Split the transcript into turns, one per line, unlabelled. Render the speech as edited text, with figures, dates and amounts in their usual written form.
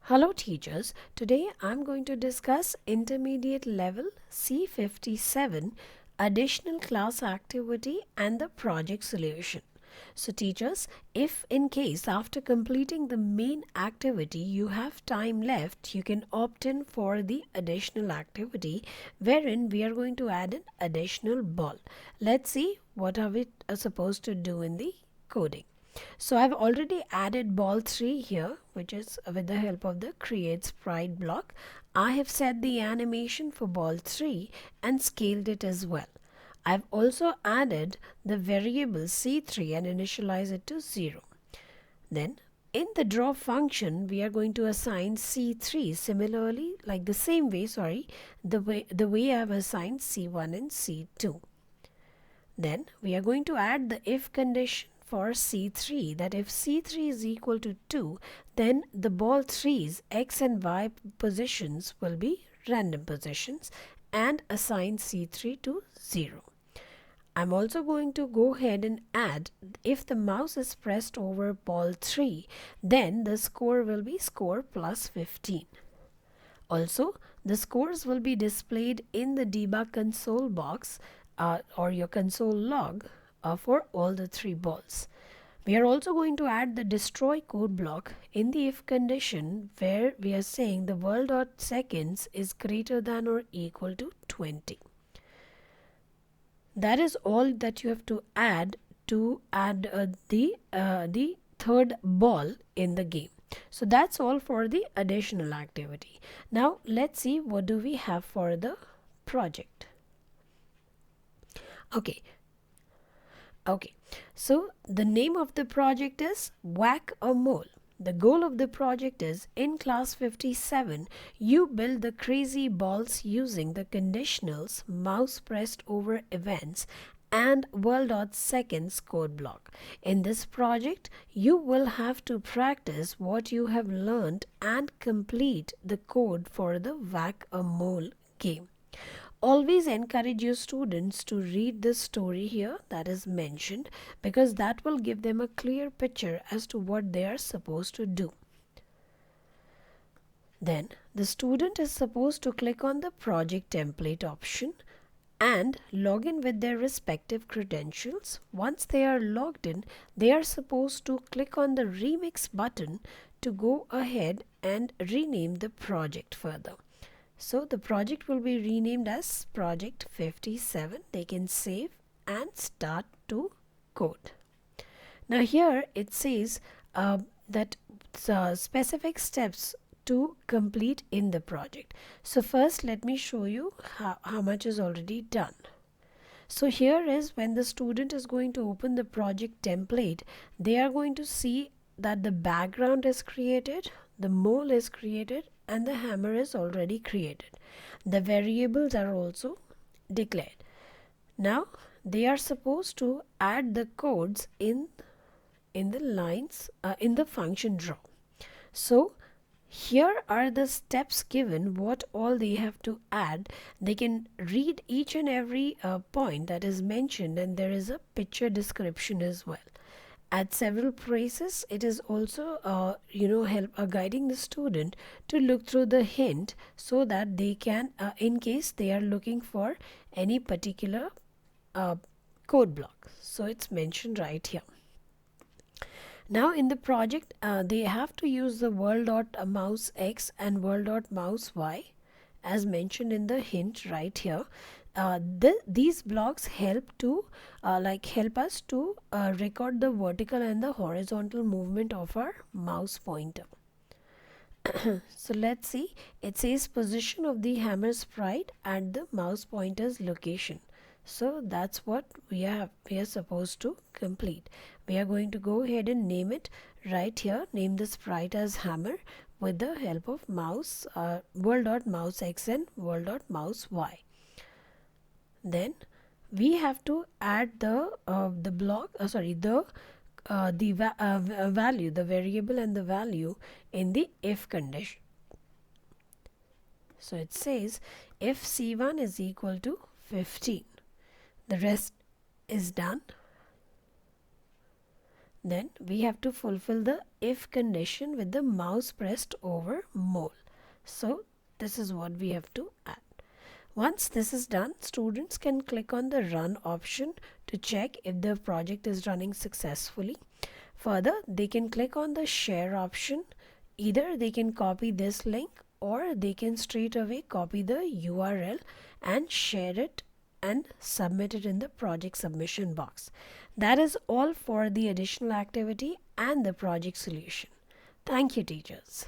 Hello teachers, today I'm going to discuss intermediate level C57 additional class activity and the project solution. So teachers, if in case after completing the main activity you have time left, you can opt in for the additional activity wherein we are going to add an additional ball. Let's see what are we supposed to do in the coding. So I've already added ball 3 here, which is with the help of the create sprite block. I have set the animation for ball 3 and scaled it as well. I've also added the variable C3 and initialize it to 0. Then in the draw function, we are going to assign C3 similarly, like the same way, the way I've assigned C1 and C2. Then we are going to add the if condition for C3, that if C3 is equal to 2, then the ball 3's x and y positions will be random positions and assign C3 to 0. I'm also going to go ahead and add, if the mouse is pressed over ball 3, then the score will be score plus 15. Also, the scores will be displayed in the debug console box or your console log for all the 3 balls. We are also going to add the destroy code block in the if condition where we are saying the world.seconds is greater than or equal to 20. That is all that you have to add the third ball in the game. So that's all for the additional activity. Now let's see what do we have for the project. Okay, so the name of the project is Whack-A-Mole. The goal of the project is, in class 57, you build the crazy balls using the conditionals, mouse pressed over events, and world.seconds code block. In this project, you will have to practice what you have learned and complete the code for the Whack-A-Mole game. Always encourage your students to read the story here that is mentioned, because that will give them a clear picture as to what they are supposed to do. Then the student is supposed to click on the project template option and log in with their respective credentials. Once they are logged in, they are supposed to click on the remix button to go ahead and rename the project further. So the project will be renamed as project 57. They can save and start to code. Now here it says that specific steps to complete in the project. So first let me show you how much is already done. So here is when the student is going to open the project template, they are going to see that the background is created, the mole is created, and the hammer is already created. The variables are also declared. Now they are supposed to add the codes in the lines in the function draw. So here are the steps given, what all they have to add. They can read each and every point that is mentioned, and there is a picture description as well. At several places, it is also guiding the student to look through the hint so that they can, in case they are looking for any particular code block. So it's mentioned right here. Now in the project, they have to use the world.mouse x and world.mouse y as mentioned in the hint right here. These blocks help us to record the vertical and the horizontal movement of our mouse pointer. So let's see. It says position of the hammer sprite at the mouse pointer's location. So that's what we are supposed to complete. We are going to go ahead and name it right here. Name the sprite as hammer with the help of mouse world.mouse x and world.mouse y. Then we have to add the value, the variable and the value in the if condition. So it says if C1 is equal to 15. The rest is done. then we have to fulfill the if condition with the mouse pressed over mole. So this is what we have to add. Once this is done, students can click on the run option to check if the project is running successfully. Further, they can click on the share option. Either they can copy this link or they can straight away copy the URL and share it and submit it in the project submission box. That is all for the additional activity and the project solution. Thank you, teachers.